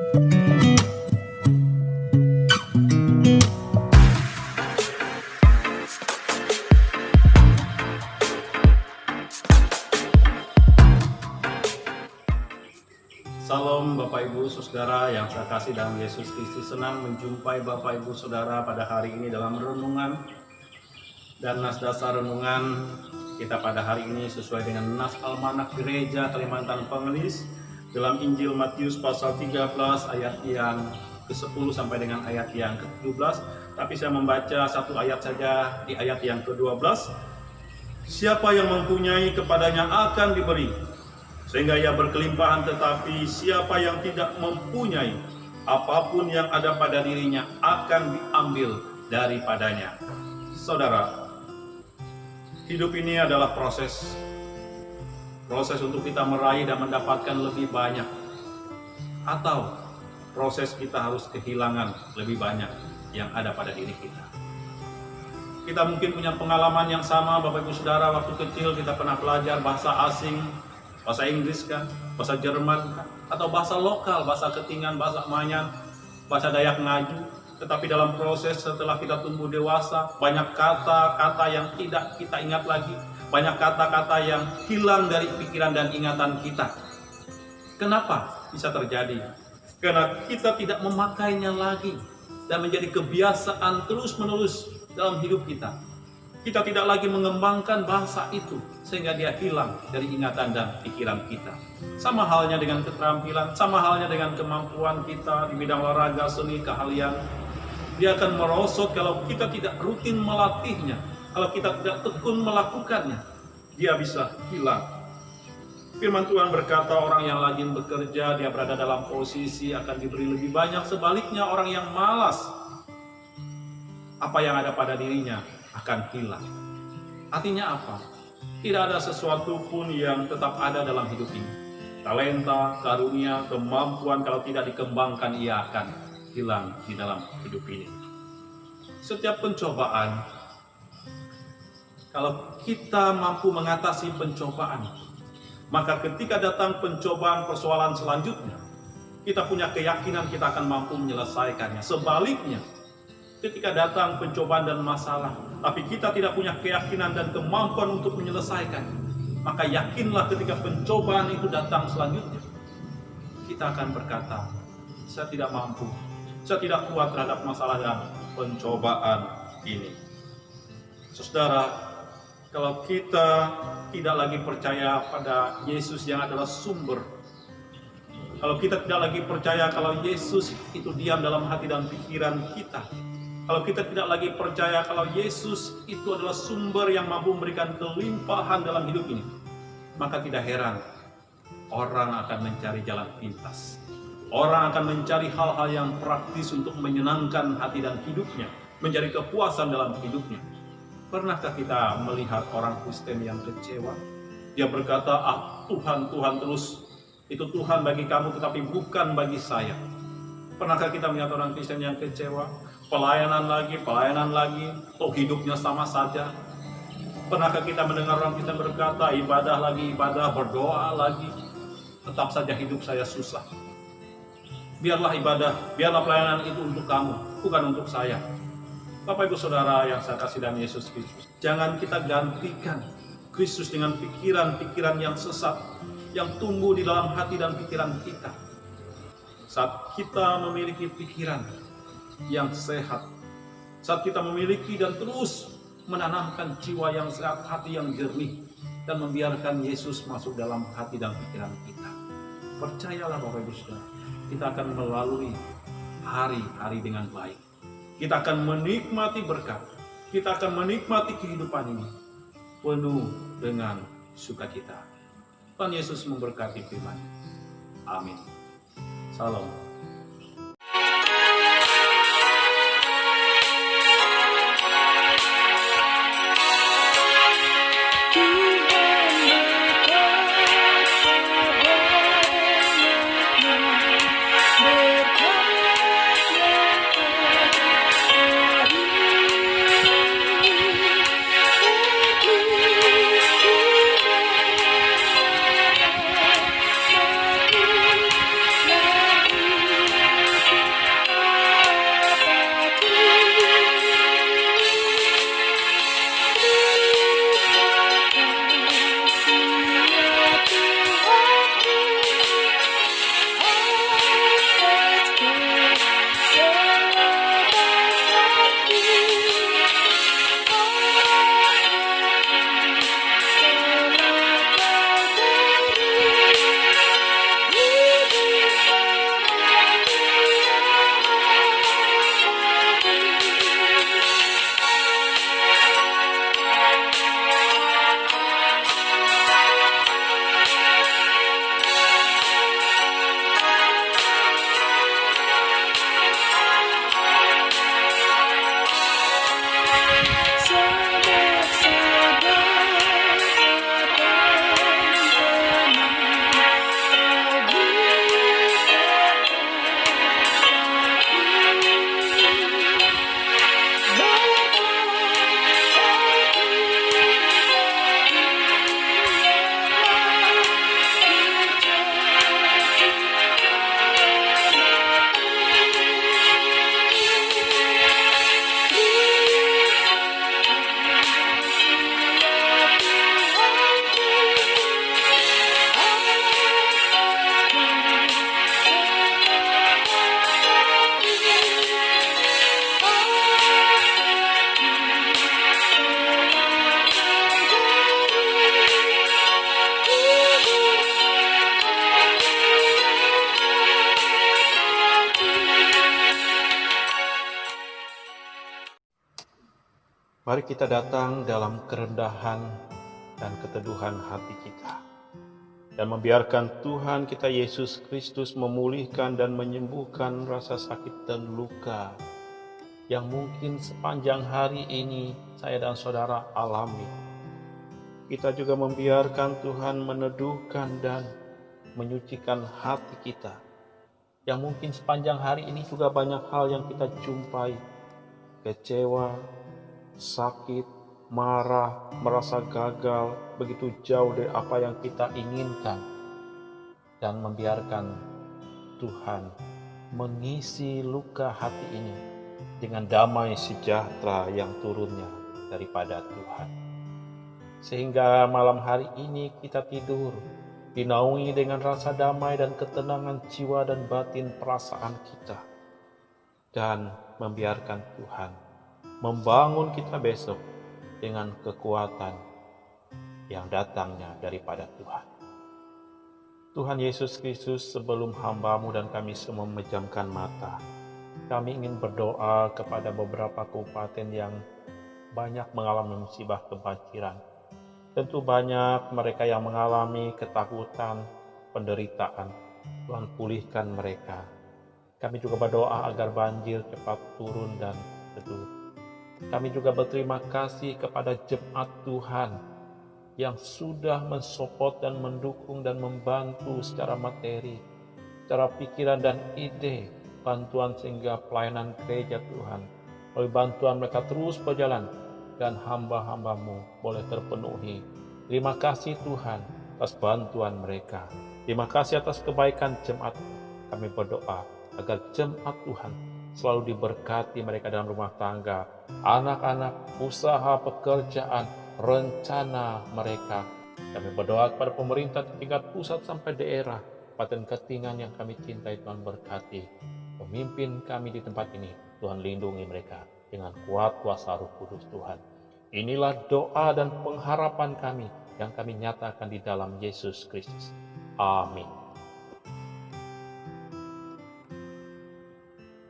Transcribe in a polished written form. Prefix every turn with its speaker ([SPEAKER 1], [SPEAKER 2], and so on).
[SPEAKER 1] Salam Bapak Ibu Saudara yang saya kasih dalam Yesus Kristus. Senang menjumpai Bapak Ibu Saudara pada hari ini dalam renungan. Dan nas dasar renungan kita pada hari ini sesuai dengan nas Almanak Gereja Kalimantan Pengelis dalam Injil Matius pasal 13 ayat yang ke-10 sampai dengan ayat yang ke-17. Tapi saya membaca satu ayat saja di ayat yang ke-12. Siapa yang mempunyai kepadanya akan diberi, sehingga ia berkelimpahan, tetapi siapa yang tidak mempunyai, apapun yang ada pada dirinya akan diambil daripadanya. Saudara, hidup ini adalah proses untuk kita meraih dan mendapatkan lebih banyak, atau proses kita harus kehilangan lebih banyak yang ada pada diri kita. Kita mungkin punya pengalaman yang sama, Bapak Ibu Saudara, waktu kecil kita pernah belajar bahasa asing, bahasa Inggris kan, bahasa Jerman kan, atau bahasa lokal, bahasa Ketingan, bahasa Manyan, bahasa Dayak Ngaju. Tetapi dalam proses setelah kita tumbuh dewasa, banyak kata-kata yang tidak kita ingat lagi, banyak kata-kata yang hilang dari pikiran dan ingatan kita. Kenapa bisa terjadi? Karena kita tidak memakainya lagi dan menjadi kebiasaan terus-menerus dalam hidup kita. Kita tidak lagi mengembangkan bahasa itu sehingga dia hilang dari ingatan dan pikiran kita. Sama halnya dengan keterampilan, sama halnya dengan kemampuan kita di bidang olahraga, seni, keahlian. Dia akan merosot kalau kita tidak rutin melatihnya, kalau kita tidak tekun melakukannya, dia bisa hilang. Firman Tuhan berkata, orang yang rajin bekerja, dia berada dalam posisi akan diberi lebih banyak. Sebaliknya orang yang malas, apa yang ada pada dirinya akan hilang. Artinya apa? Tidak ada sesuatu pun yang tetap ada dalam hidup ini. Talenta, karunia, kemampuan kalau tidak dikembangkan, ia akan hilang di dalam hidup ini. Setiap pencobaan, kalau kita mampu mengatasi pencobaan, maka ketika datang pencobaan persoalan selanjutnya, kita punya keyakinan kita akan mampu menyelesaikannya. Sebaliknya, ketika datang pencobaan dan masalah, tapi kita tidak punya keyakinan dan kemampuan untuk menyelesaikan, maka yakinlah ketika pencobaan itu datang selanjutnya, kita akan berkata, saya tidak mampu, saya tidak kuat terhadap masalah dan pencobaan ini. Saudara, kalau kita tidak lagi percaya pada Yesus yang adalah sumber, kalau kita tidak lagi percaya kalau Yesus itu diam dalam hati dan pikiran kita, kalau kita tidak lagi percaya kalau Yesus itu adalah sumber yang mampu memberikan kelimpahan dalam hidup ini, maka tidak heran orang akan mencari jalan pintas. Orang akan mencari hal-hal yang praktis untuk menyenangkan hati dan hidupnya, mencari kepuasan dalam hidupnya. Pernahkah kita melihat orang Kristen yang kecewa? Dia berkata, Tuhan, Tuhan terus. Itu Tuhan bagi kamu tetapi bukan bagi saya. Pernahkah kita melihat orang Kristen yang kecewa? Pelayanan lagi, toh hidupnya sama saja. Pernahkah kita mendengar orang Kristen berkata, ibadah lagi ibadah, berdoa lagi, tetap saja hidup saya susah. Biarlah ibadah, biarlah pelayanan itu untuk kamu, bukan untuk saya. Bapak Ibu Saudara yang saya kasih dalam Yesus Kristus, jangan kita gantikan Kristus dengan pikiran-pikiran yang sesat, yang tumbuh di dalam hati dan pikiran kita. Saat kita memiliki pikiran yang sehat, saat kita memiliki dan terus menanamkan jiwa yang sehat, hati yang jernih, dan membiarkan Yesus masuk dalam hati dan pikiran kita, percayalah Bapak Ibu Saudara, kita akan melalui hari-hari dengan baik. Kita akan menikmati berkat. Kita akan menikmati kehidupan ini penuh dengan sukacita. Tuhan Yesus memberkati firman. Amin. Salam. Mari kita datang dalam kerendahan dan keteduhan hati kita, dan membiarkan Tuhan kita Yesus Kristus memulihkan dan menyembuhkan rasa sakit dan luka yang mungkin sepanjang hari ini saya dan saudara alami. Kita juga membiarkan Tuhan meneduhkan dan menyucikan hati kita, yang mungkin sepanjang hari ini juga banyak hal yang kita jumpai, kecewa, sakit, marah, merasa gagal, begitu jauh dari apa yang kita inginkan, dan membiarkan Tuhan mengisi luka hati ini dengan damai sejahtera yang turunnya daripada Tuhan. Sehingga malam hari ini kita tidur dinaungi dengan rasa damai dan ketenangan jiwa dan batin perasaan kita, dan membiarkan Tuhan membangun kita besok dengan kekuatan yang datangnya daripada Tuhan. Tuhan Yesus Kristus, sebelum hamba-Mu dan kami semua memejamkan mata, kami ingin berdoa kepada beberapa kabupaten yang banyak mengalami musibah kebanjiran. Tentu banyak mereka yang mengalami ketakutan, penderitaan. Tuhan, pulihkan mereka. Kami juga berdoa agar banjir cepat turun dan redup. Kami juga berterima kasih kepada jemaat Tuhan yang sudah mensupport dan mendukung dan membantu secara materi, secara pikiran dan ide, bantuan sehingga pelayanan gereja Tuhan, melalui bantuan mereka terus berjalan dan hamba-hamba-Mu boleh terpenuhi. Terima kasih Tuhan atas bantuan mereka. Terima kasih atas kebaikan jemaat. Kami berdoa agar jemaat Tuhan selalu diberkati mereka dalam rumah tangga, anak-anak, usaha, pekerjaan, rencana mereka. Kami berdoa kepada pemerintah tingkat pusat sampai daerah, Kabupaten Ketingan yang kami cintai, Tuhan berkati. Pemimpin kami di tempat ini, Tuhan lindungi mereka dengan kuat kuasa Roh Kudus Tuhan. Inilah doa dan pengharapan kami yang kami nyatakan di dalam Yesus Kristus. Amin.